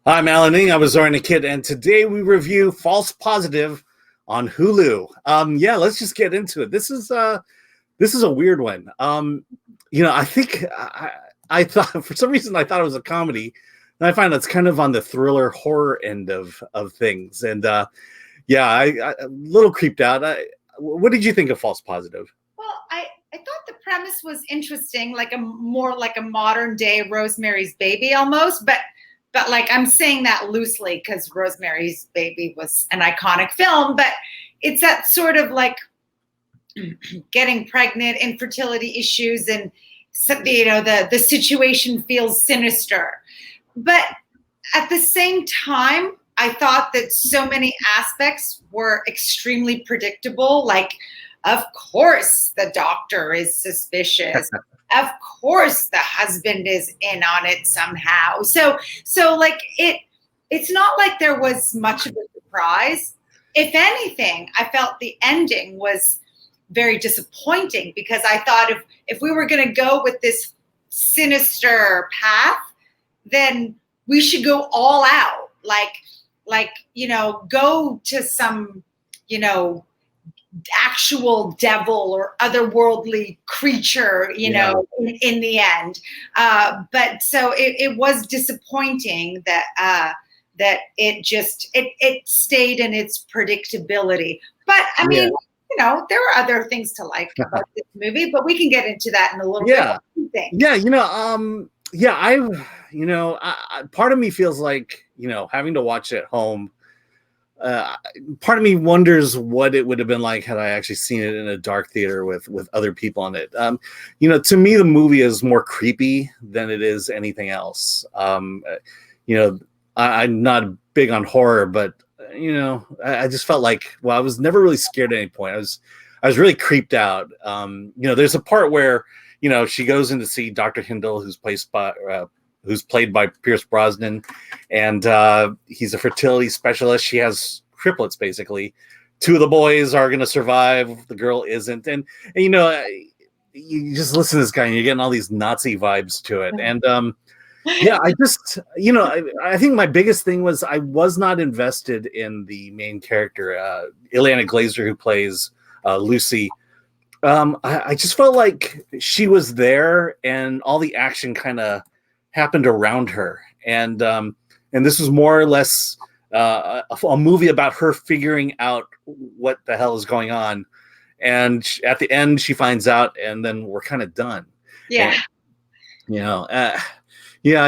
I'm Alan. I was Zorianna Kit, and today we review False Positive on Hulu. Let's just get into it. This is a weird one. I think I thought for some reason I thought it was a comedy, and I find it's kind of on the thriller horror end of things. And I a little creeped out. What did you think of False Positive? Well, I thought the premise was interesting, like more like a modern day Rosemary's Baby almost, but like I'm saying that loosely because Rosemary's Baby was an iconic film, but it's that sort of like getting pregnant, infertility issues, and the situation feels sinister. But at the same time, I thought that so many aspects were extremely predictable. Like, of course, the doctor is suspicious. Of course, the husband is in on it somehow. So like it's not like there was much of a surprise. If anything, I felt the ending was very disappointing because I thought if we were going to go with this sinister path, then we should go all out. Go to some, actual devil or otherworldly creature, in the end. But so it was disappointing that it stayed in its predictability. But I mean, there are other things to like about this movie, but we can get into that in a little bit. What do you think? Part of me feels like, having to watch it at home, part of me wonders what it would have been like had I actually seen it in a dark theater with other people on it. To me, the movie is more creepy than it is anything else. I'm not big on horror, but I just felt like, I was never really scared at any point. I was really creeped out. There's a part where she goes in to see Dr. Hindle, who's played by Pierce Brosnan, and he's a fertility specialist. She has triplets, basically. Two of the boys are going to survive. The girl isn't. And you just listen to this guy and you're getting all these Nazi vibes to it. And I think my biggest thing was I was not invested in the main character, Ilana Glazer, who plays Lucy. I just felt like she was there and all the action kind of happened around her, and this was more or less a movie about her figuring out what the hell is going on, and at the end she finds out, and then we're kind of done. I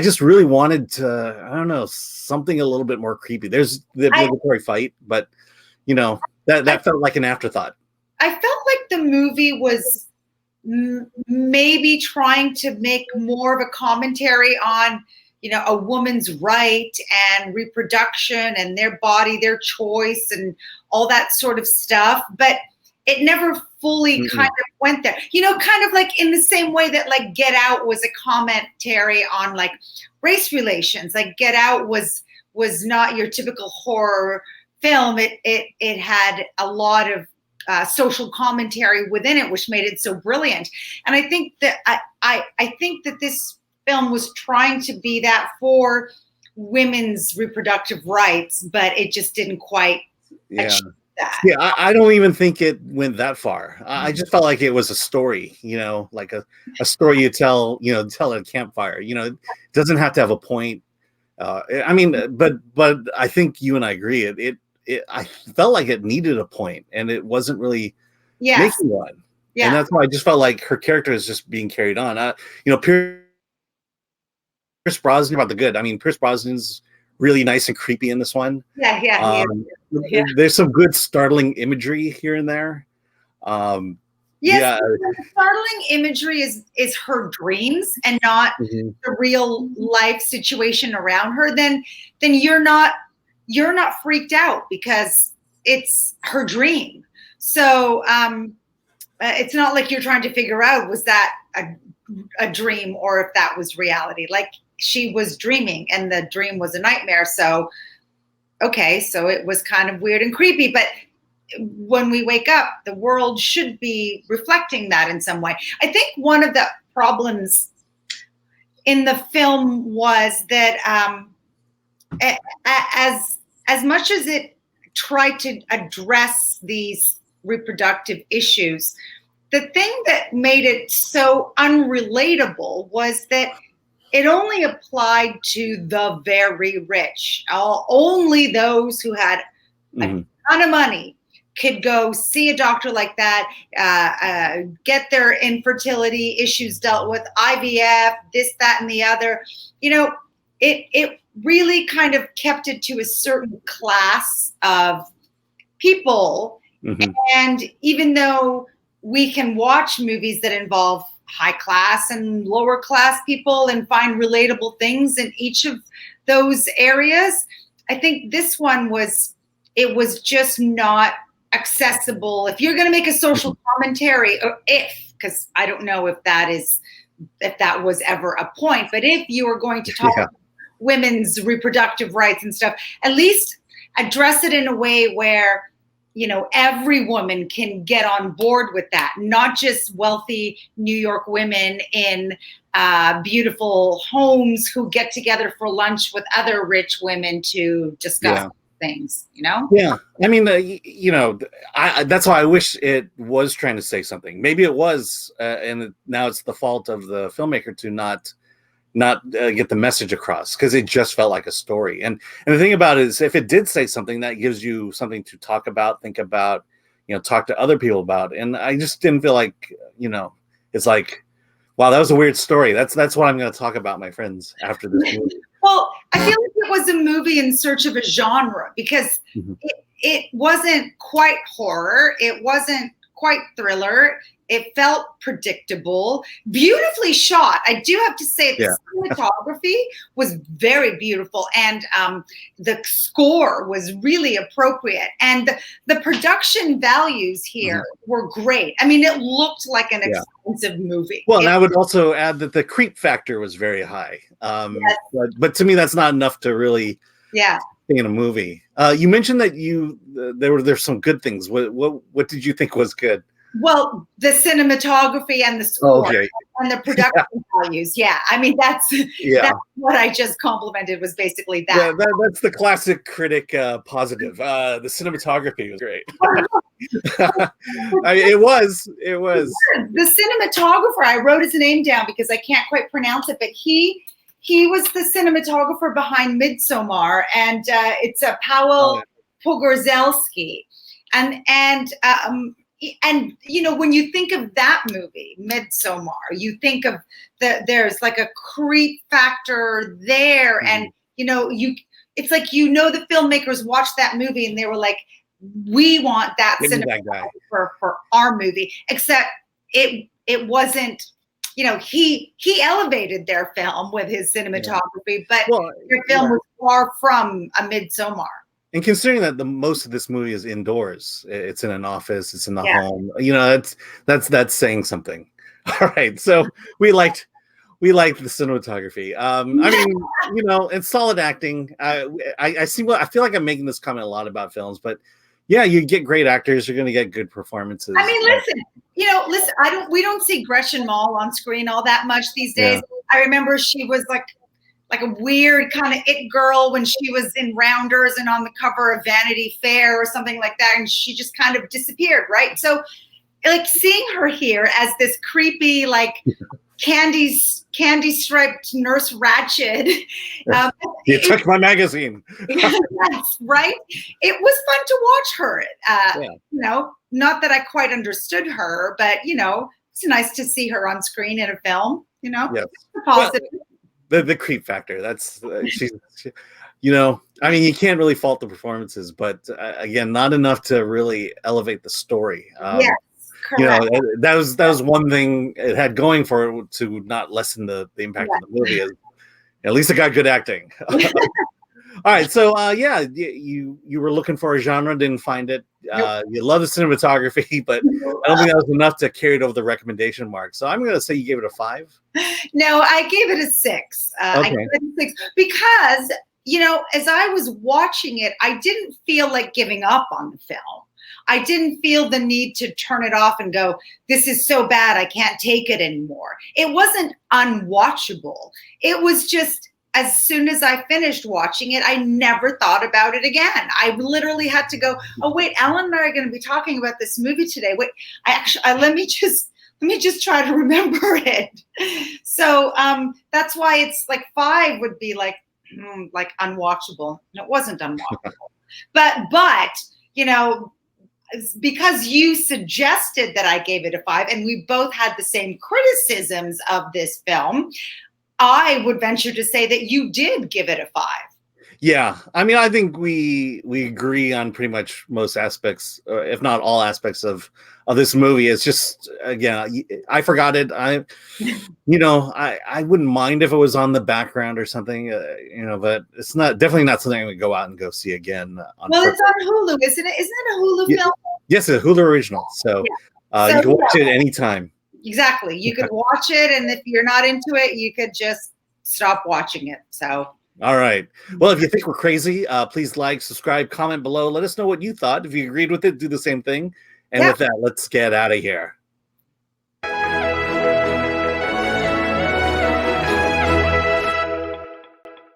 just really wanted to, something a little bit more creepy. There's the obligatory fight, but that felt like an afterthought. I felt like the movie was maybe trying to make more of a commentary on, a woman's right and reproduction and their body, their choice, and all that sort of stuff. But it never fully kind of went there, kind of like in the same way that like Get Out was a commentary on like race relations. Like Get Out was not your typical horror film. It had a lot of social commentary within it, which made it so brilliant. And I think that I think that this film was trying to be that for women's reproductive rights, but it just didn't quite achieve that. I don't even think it went that far. I just felt like it was a story, like a story you tell at a campfire. It doesn't have to have a point. But I think you and I agree. I felt like it needed a point, and it wasn't really making one. Yeah. And that's why I just felt like her character is just being carried on. Pierce Brosnan about the good. I mean, Pierce Brosnan's really nice and creepy in this one. There's some good startling imagery here and there. The startling imagery is her dreams and not the real life situation around her. Then you're not freaked out because it's her dream. So it's not like you're trying to figure out, was that a dream or if that was reality. Like, she was dreaming and the dream was a nightmare. So, okay, so it was kind of weird and creepy. But when we wake up, the world should be reflecting that in some way. I think one of the problems in the film was that as much as it tried to address these reproductive issues, the thing that made it so unrelatable was that it only applied to the very rich. Only those who had a ton of money could go see a doctor like that, get their infertility issues dealt with, IVF, this, that, and the other. You know, it really kind of kept it to a certain class of people. And even though we can watch movies that involve high class and lower class people and find relatable things in each of those areas, I think this one was just not accessible. If you're going to make a social commentary, or because I don't know if that was ever a point, but if you are going to talk about women's reproductive rights and stuff, at least address it in a way where, you know, every woman can get on board with that, not just wealthy New York women in beautiful homes who get together for lunch with other rich women to discuss things, you know? Yeah. I mean, you know, that's why I wish it was trying to say something. Maybe it was, and now it's the fault of the filmmaker to not get the message across, because it just felt like a story. And the thing about it is, if it did say something, that gives you something to talk about, think about, you know, talk to other people about. And I just didn't feel like, you know, it's like, wow, that was a weird story. That's what I'm going to talk about, my friends, after this movie. Well, I feel like it was a movie in search of a genre, because it wasn't quite horror. It wasn't quite thriller. It felt predictable, beautifully shot. I do have to say the cinematography was very beautiful, and the score was really appropriate. And the production values here were great. I mean, it looked like an expensive movie. Well, and I would also add that the creep factor was very high. But to me, that's not enough to really stay in a movie. You mentioned that there's some good things. What did you think was good? Well, the cinematography and the score and the production values. Yeah. I mean, that's what I just complimented, was basically that. Yeah, that's the classic critic positive. The cinematography was great. It was. The cinematographer, I wrote his name down because I can't quite pronounce it, but he was the cinematographer behind Midsommar, and it's a Paweł Pogorzelski. And you know, when you think of that movie, Midsommar, you think of there's like a creep factor there, and you know, it's like, you know, the filmmakers watched that movie and they were like, we want that cinematographer for our movie. Except it wasn't, you know, he elevated their film with his cinematography, but their film was far from a Midsommar. And considering that most of this movie is indoors, it's in an office, it's in the home, you know, that's saying something. All right, so we liked the cinematography. I mean, you know, it's solid acting. I feel like I'm making this comment a lot about films, but yeah, you get great actors, you're going to get good performances. I mean, we don't see Gretchen Mol on screen all that much these days. I remember she was like a weird kind of it girl when she was in Rounders and on the cover of Vanity Fair or something like that, and she just kind of disappeared, right? So like seeing her here as this creepy, like candy striped Nurse Ratched. You took my magazine. Yes, right? It was fun to watch her. You know, not that I quite understood her, but you know, it's nice to see her on screen in a film, you know. Positive. The creep factor, that's she, you know, I mean, you can't really fault the performances, but again, not enough to really elevate the story. Yes, correct. You know, that was one thing it had going for it, to not lessen the impact of the movie. At least it got good acting. All right, so you were looking for a genre, didn't find it. You love the cinematography, but I don't think that was enough to carry it over the recommendation mark. So I'm going to say you gave it a 5. No, I gave it a 6. I gave it a 6 because, you know, as I was watching it, I didn't feel like giving up on the film. I didn't feel the need to turn it off and go, this is so bad, I can't take it anymore. It wasn't unwatchable. It was just as soon as I finished watching it, I never thought about it again. I literally had to go, oh wait, Ellen and I are going to be talking about this movie today. Wait, let me just try to remember it. So that's why it's like 5 would be like unwatchable. And it wasn't unwatchable. but you know, because you suggested that I gave it a 5, and we both had the same criticisms of this film, I would venture to say that you did give it a 5. Yeah, I mean, I think we agree on pretty much most aspects, if not all aspects of this movie. It's just, again, I forgot it. I wouldn't mind if it was on the background or something, but it's definitely not something I would go out and go see again. It's on Hulu, isn't it? Isn't it a Hulu film? Yes, a Hulu original. So, you can watch it anytime. Exactly. You could watch it, and if you're not into it, you could just stop watching it. So. All right. Well, if you think we're crazy, please like, subscribe, comment below. Let us know what you thought. If you agreed with it, do the same thing. And with that, let's get out of here.